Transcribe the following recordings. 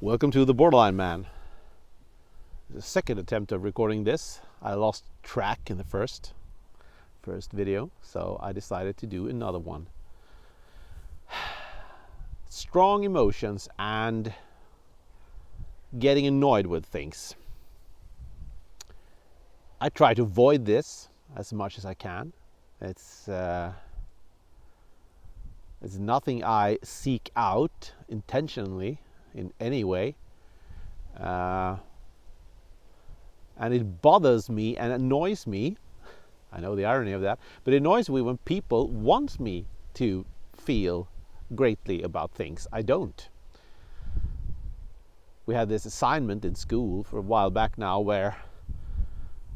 Welcome to the Borderline Man. The second attempt of recording this. I lost track in the first video, so I decided to do another one. Strong emotions and getting annoyed with things. I try to avoid this as much as I can. It's nothing I seek out intentionally in any way, and it bothers me and annoys me. I know the irony of that, but it annoys me when people want me to feel greatly about things I don't. We had this assignment in school for a while back now where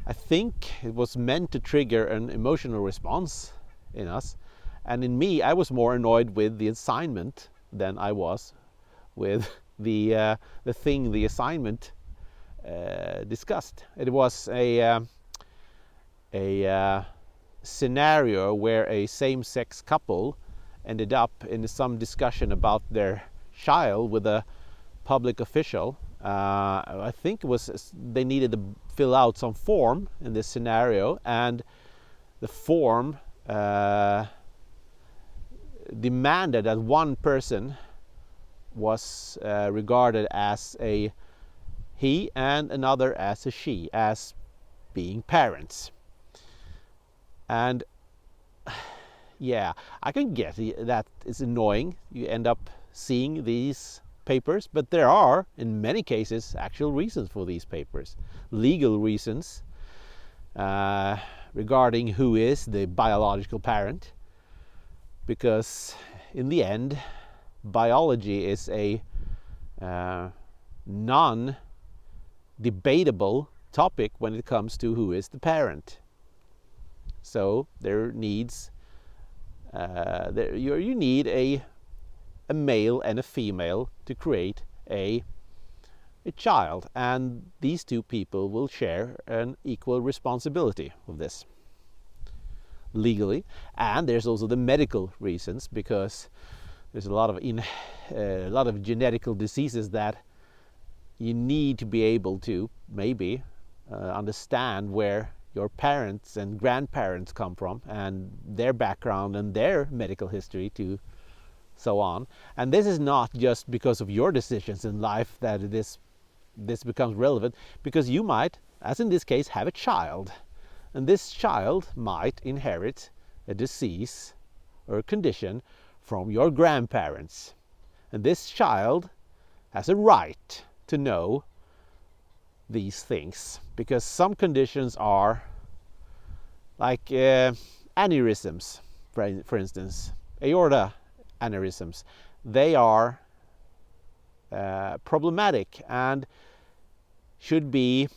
I think it was meant to trigger an emotional response in us, and in me I was more annoyed with the assignment than I was with the thing the assignment discussed. It was a scenario where a same-sex couple ended up in some discussion about their child with a public official. I think it was they needed to fill out some form in this scenario, and the form demanded that one person was regarded as a he and another as a she, as being parents. And yeah, I can get that it's annoying. You end up seeing these papers, but there are, in many cases, actual reasons for these papers. Legal reasons regarding who is the biological parent. Because in the end, biology is a non-debatable topic when it comes to who is the parent. So there needs you need a male and a female to create a child, and these two people will share an equal responsibility of this legally. And there's also the medical reasons, because there's a lot of genetical diseases that you need to be able to maybe understand where your parents and grandparents come from and their background and their medical history to so on. And this is not just because of your decisions in life that this becomes relevant, because you might, as in this case, have a child, and this child might inherit a disease or a condition from your grandparents, and this child has a right to know these things, because some conditions are like aneurysms, for instance, aorta aneurysms. They are problematic and should be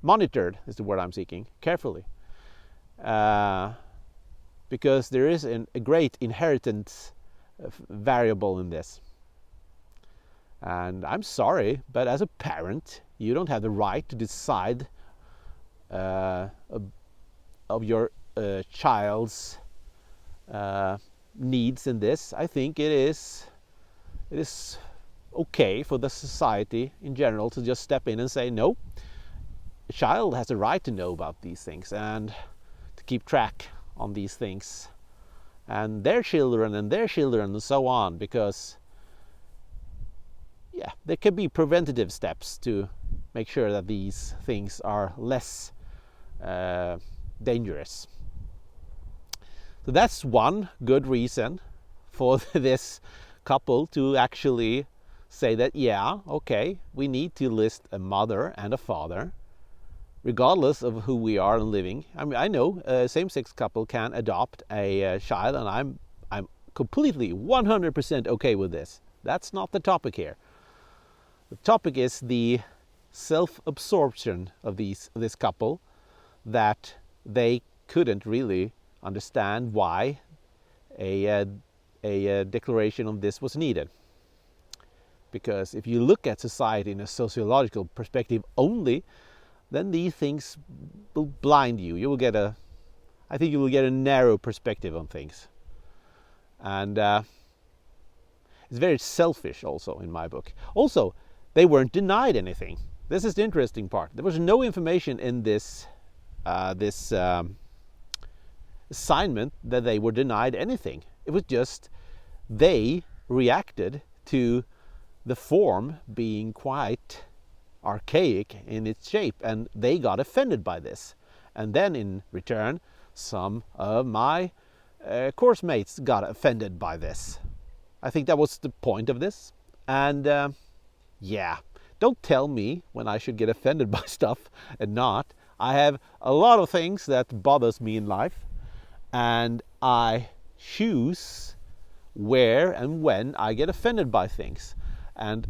monitored is the word I'm seeking, carefully, because there is a great inheritance variable in this. And I'm sorry, but as a parent, you don't have the right to decide of your child's needs in this. I think it is okay for the society in general to just step in and say, no, a child has a right to know about these things and to keep track on these things and their children and so on, because yeah, there can be preventative steps to make sure that these things are less dangerous. So that's one good reason for this couple to actually say that, yeah, okay, we need to list a mother and a father, regardless of who we are and living. I mean, I know a same-sex couple can adopt a child, and I'm completely 100% okay with this. That's not the topic here. The topic is the self-absorption of this couple, that they couldn't really understand why a declaration of this was needed. Because if you look at society in a sociological perspective only, then these things will blind you. I think you will get a narrow perspective on things. And It's very selfish also in my book. Also, they weren't denied anything. This is the interesting part. There was no information in this assignment that they were denied anything. It was just they reacted to the form being quite archaic in its shape, and they got offended by this. And then in return, some of my course mates got offended by this. I think that was the point of this. And yeah, don't tell me when I should get offended by stuff and not. I have a lot of things that bothers me in life, and I choose where and when I get offended by things. And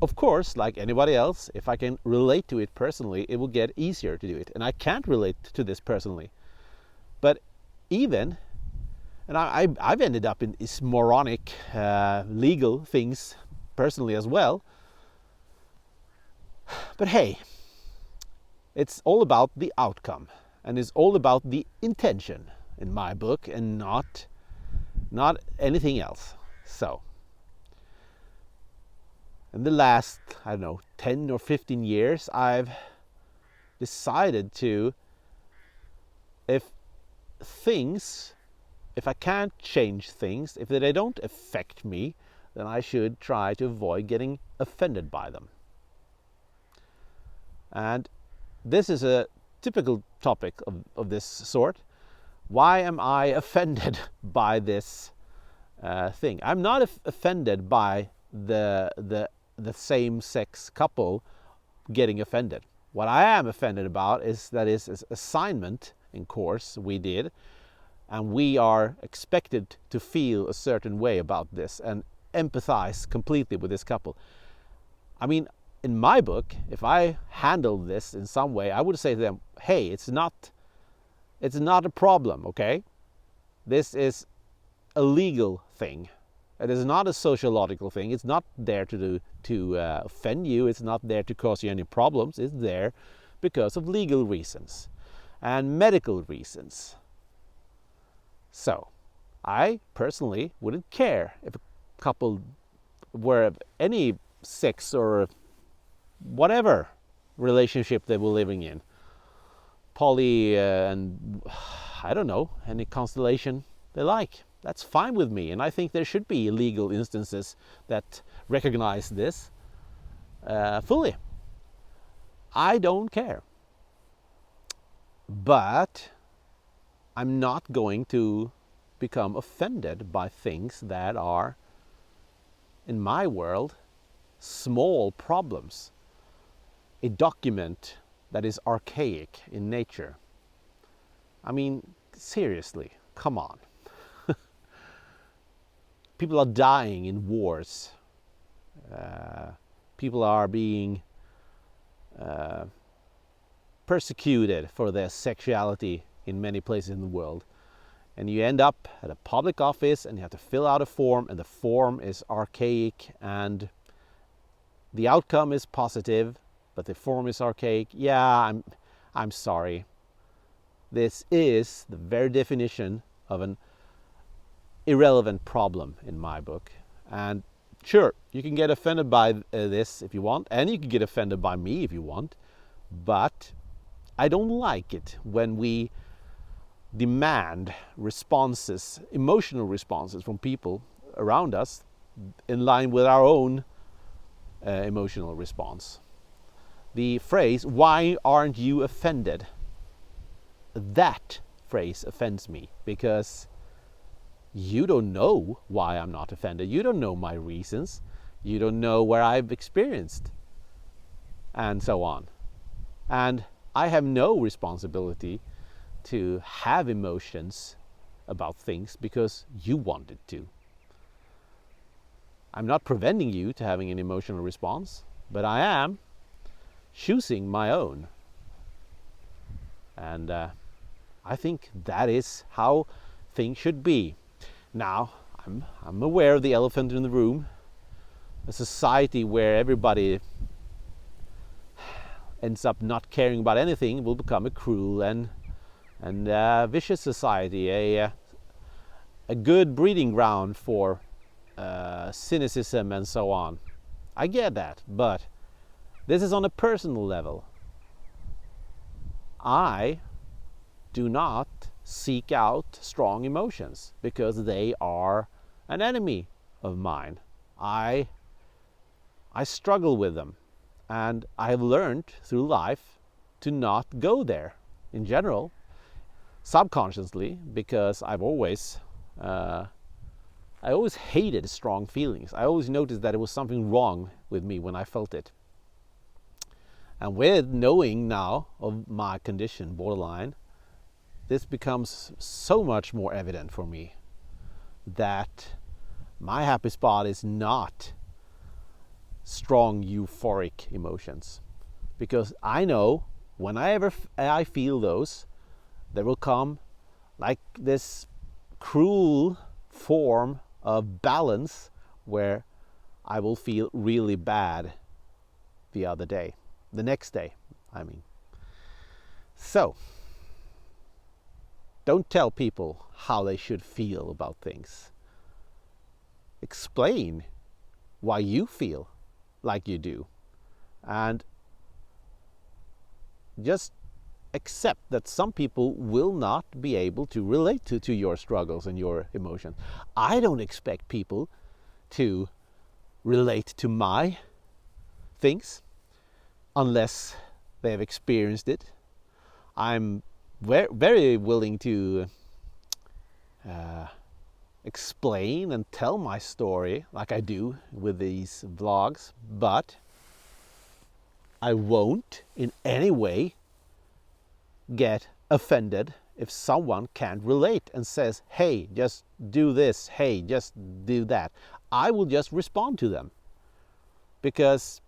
of course, like anybody else, if I can relate to it personally, it will get easier to do it. And I can't relate to this personally. But even, and I've ended up in these moronic legal things personally as well. But hey, it's all about the outcome, and it's all about the intention in my book, and not anything else. So, in the last, I don't know, 10 or 15 years, I've decided to, if I can't change things, if they don't affect me, then I should try to avoid getting offended by them. And this is a typical topic of this sort. Why am I offended by this thing? I'm not offended by the same-sex couple getting offended. What I am offended about is that is assignment in course we did, and we are expected to feel a certain way about this and empathize completely with this couple. I mean, in my book, if I handled this in some way, I would say to them, hey, it's not a problem, okay? This is a legal thing. It is not a sociological thing. It's not there to offend you. It's not there to cause you any problems. It's there because of legal reasons and medical reasons. So, I personally wouldn't care if a couple were of any sex or whatever relationship they were living in. Poly and I don't know, any constellation they like. That's fine with me, and I think there should be legal instances that recognize this fully. I don't care. But I'm not going to become offended by things that are, in my world, small problems. A document that is archaic in nature. I mean, seriously, come on. People are dying in wars. People are being persecuted for their sexuality in many places in the world. And you end up at a public office and you have to fill out a form, and the form is archaic, and the outcome is positive, but the form is archaic. Yeah, I'm sorry. This is the very definition of an irrelevant problem in my book. And sure, you can get offended by this if you want, and you can get offended by me if you want, but I don't like it when we demand responses, emotional responses from people around us in line with our own emotional response. The phrase, "Why aren't you offended?" That phrase offends me, because you don't know why I'm not offended. You don't know my reasons. You don't know where I've experienced, and so on. And I have no responsibility to have emotions about things because you wanted to. I'm not preventing you to having an emotional response, but I am choosing my own. And I think that is how things should be. Now, I'm aware of the elephant in the room. A society where everybody ends up not caring about anything will become a cruel and vicious society, a good breeding ground for cynicism and so on. I get that, but this is on a personal level. I do not seek out strong emotions because they are an enemy of mine. I struggle with them, and I have learned through life to not go there in general, subconsciously, because I always hated strong feelings. I always noticed that it was something wrong with me when I felt it. And with knowing now of my condition, borderline, this becomes so much more evident for me that my happy spot is not strong euphoric emotions. Because I know whenever I feel those, there will come like this cruel form of balance where I will feel really bad the next day, I mean. So, don't tell people how they should feel about things. Explain why you feel like you do. And just accept that some people will not be able to relate to your struggles and your emotions. I don't expect people to relate to my things unless they have experienced it. I'm very willing to explain and tell my story like I do with these vlogs, but I won't in any way get offended if someone can't relate and says, hey, just do this, hey, just do that. I will just respond to them, because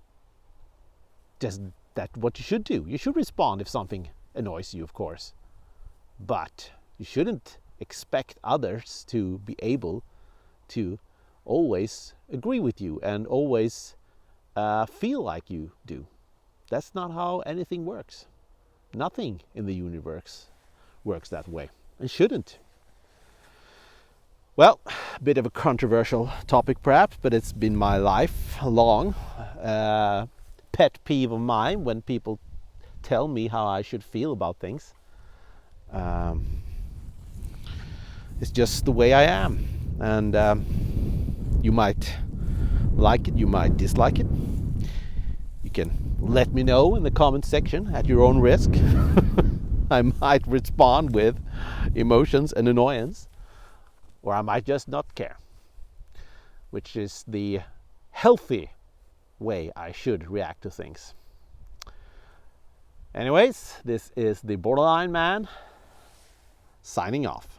just that's what you should do. You should respond if something annoys you, of course, but you shouldn't expect others to be able to always agree with you and always feel like you do. That's not how anything works. Nothing in the universe works that way, and shouldn't. Well, a bit of a controversial topic perhaps, but it's been my lifelong pet peeve of mine when people tell me how I should feel about things. It's just the way I am, and you might like it, you might dislike it. You can let me know in the comment section at your own risk. I might respond with emotions and annoyance, or I might just not care, which is the healthy way I should react to things. Anyways, this is the Borderline Man signing off.